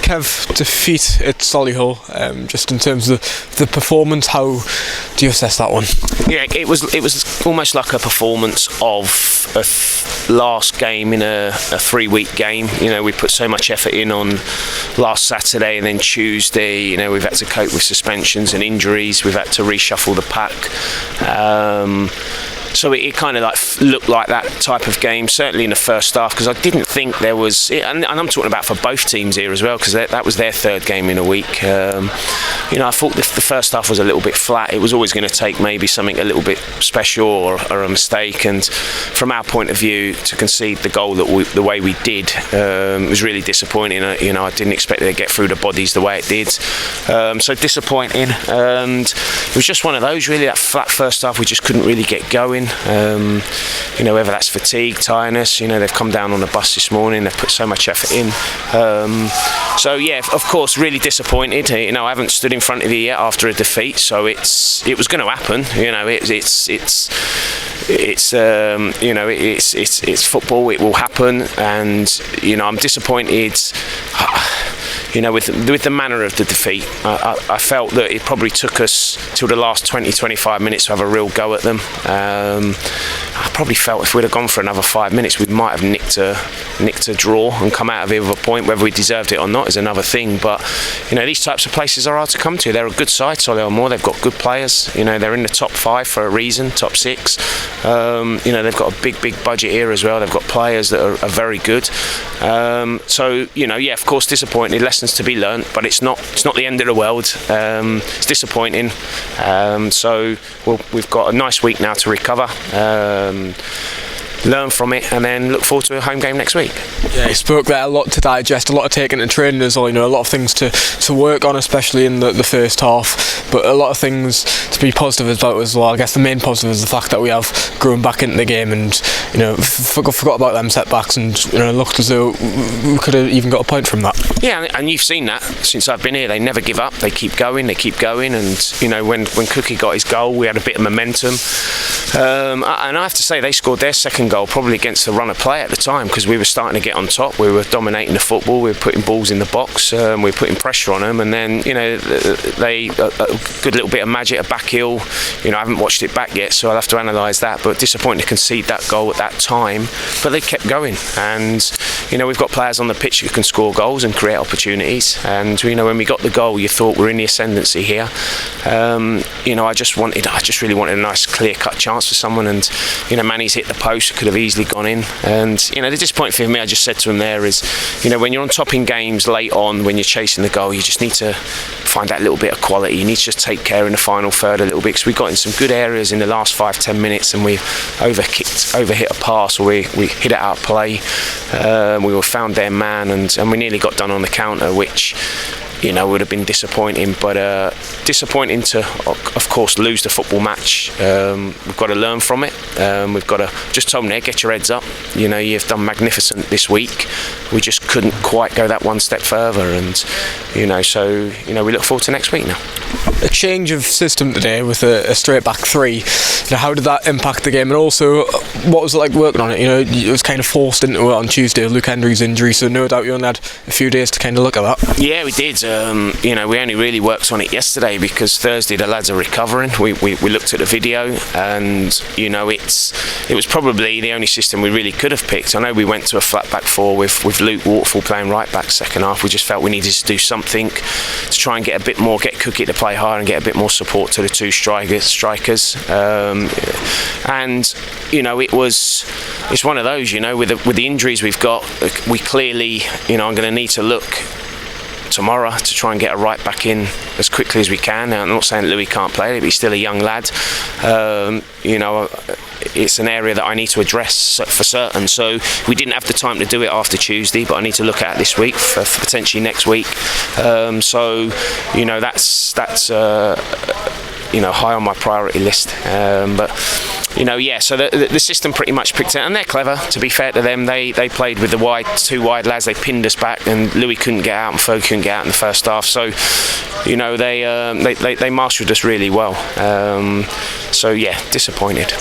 Kev, defeat at Solihull, just in terms of the performance, how do you assess that one? Yeah, it was almost like a performance of a last game in a 3-week game. You know, we put so much effort in on last Saturday and then Tuesday. You know, we've had to cope with suspensions and injuries. We've had to reshuffle the pack. So it kind of like looked like that type of game, certainly in the first half, because I didn't think there was, and I'm talking about for both teams here as well, because that was their third game in a week. You know, I thought the first half was a little bit flat. It was always going to take maybe something a little bit special or a mistake, and from our point of view, to concede the goal the way we did was really disappointing. You know, I didn't expect it to get through the bodies the way it did. So disappointing, and it was just one of those, really, that flat first half. We just couldn't really get going. You know, whether that's fatigue, tiredness. You know, they've come down on the bus this morning. They've put so much effort in. So yeah, of course, really disappointed. You know, I haven't stood in front of you yet after a defeat, so it was going to happen. You know, it's football. It will happen, and you know, I'm disappointed. You know, with the manner of the defeat, I felt that it probably took us till the last 20-25 minutes to have a real go at them. I probably felt if we'd have gone for another 5 minutes, we might have nicked a draw and come out of it with a point. Whether we deserved it or not is another thing. But you know, these types of places are hard to come to. They're a good side, Solihull Moors. They've got good players. You know, they're in the top 5 for a reason, top 6. You know, they've got a big budget here as well. They've got players that are very good. So you know, yeah, of course, disappointed. Lessons to be learnt, but it's not the end of the world. It's disappointing. So we've got a nice week now to recover, learn from it, and then look forward to a home game next week. Yeah, you spoke there, a lot to digest, a lot to take into training as well. You know, a lot of things to work on, especially in the first half, but a lot of things to be positive about as well. I guess the main positive is the fact that we have grown back into the game, and you know, forgot about them setbacks, and you know, looked as though we could have even got a point from that. Yeah, and you've seen that since I've been here. They never give up. They keep going, and you know, when Cookie got his goal, we had a bit of momentum. And I have to say, they scored their second goal probably against the run of play at the time, because we were starting to get on top. We were dominating the football. We were putting balls in the box. We were putting pressure on them, and then you know, they a good little bit of magic, a back heel. You know, I haven't watched it back yet, so I'll have to analyse that. But disappointing to concede that goal at that time. But they kept going, and you know, we've got players on the pitch who can score goals and create opportunities. And you know, when we got the goal, you thought we're in the ascendancy here. You know, I just really wanted a nice clear-cut chance for someone, and you know, Manny's hit the post, could have easily gone in. And you know, the disappointing thing for me, I just said to him there, is you know, when you're on top in games late on, when you're chasing the goal, you just need to find that little bit of quality. You need to just take care in the final third a little bit, because we got in some good areas in the last 5-10 minutes, and we overhit a pass, or we hit it out of play. We found their man, and we nearly got done on the counter, which you know, would have been disappointing. But disappointing to, of course, lose the football match. We've got to learn from it. We've got to, just told them there, get your heads up. You know, you've done magnificent this week. We just couldn't quite go that one step further, and you know, so you know, we look forward to next week now. A change of system today with a straight back 3. You know, how did that impact the game, and also what was it like working on it? You know, it was kind of forced into it on Tuesday with Luke Hendry's injury, so no doubt you only had a few days to kind of look at that. Yeah, we did. You know, we only really worked on it yesterday, because Thursday the lads are recovering. We looked at the video, and you know, it was probably the only system we really could have picked. I know we went to a flat back 4 with Luke Waterfall playing right back second half. We just felt we needed to do something to try and get Cookie to play higher and get a bit more support to the 2 strikers. And you know, it's one of those, you know, with the injuries we've got, we clearly, you know, I'm going to need to look tomorrow to try and get a right back in as quickly as we can. Now, I'm not saying Louis can't play, but he's still a young lad. You know, it's an area that I need to address for certain. So we didn't have the time to do it after Tuesday, but I need to look at it this week for potentially next week. So you know, that's you know, high on my priority list. But you know, yeah, so the system pretty much picked it, and they're clever. To be fair to them, they played with the 2 wide lads. They pinned us back, and Louis couldn't get out, and Ferg couldn't get out in the first half. So you know, they marshalled us really well. So yeah, disappointed.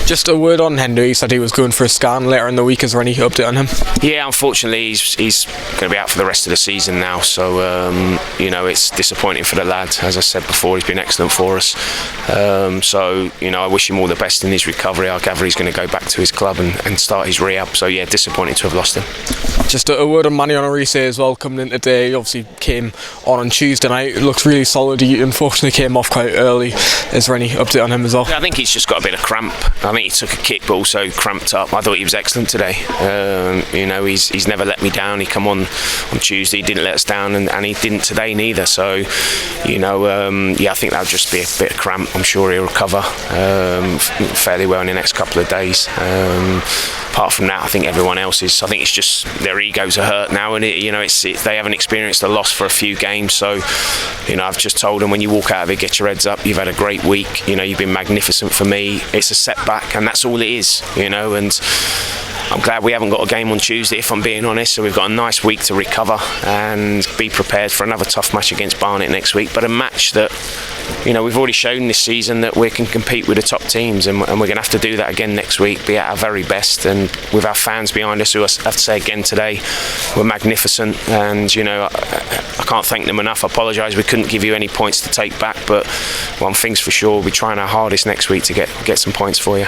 Just a word on Hendo. He said he was going for a scan later in the week. Is there any update on him? Yeah, unfortunately he's going to be out for the rest of the season now, so it's disappointing for the lad. As I said before, he's been excellent for us, so I wish him all the best in his recovery. I gather he's going to go back to his club and start his rehab, so yeah, disappointing to have lost him. Just a word on Manny Onorise as well, coming in today. He obviously came on Tuesday night. It looked really solid. He unfortunately came off quite early. Is there any update on him as well? I think he's just got a bit of cramp. I think he took a kick but also cramped up. I thought he was excellent today. He's never let me down. He come on Tuesday, he didn't let us down, and he didn't today neither. So I think that'll just be a bit of cramp. I'm sure he'll recover fairly well in the next couple of days. Apart from that, I think everyone else is. I think it's just their egos are hurt now, and they haven't experienced a loss for a few games. So I've just told them, when you walk out of it, get your heads up. You've had a great week. You've been magnificent for me. It's a setback, and that's all it is. And I'm glad we haven't got a game on Tuesday, if I'm being honest. So we've got a nice week to recover and be prepared for another tough match against Barnet next week. But a match that we've already shown this season that we can compete with the top teams, and we're going to have to do that again next week, be at our very best, and with our fans behind us, who I have to say again today were magnificent. And I can't thank them enough. I apologise we couldn't give you any points to take back, but one thing's for sure, we'll be trying our hardest next week to get some points for you.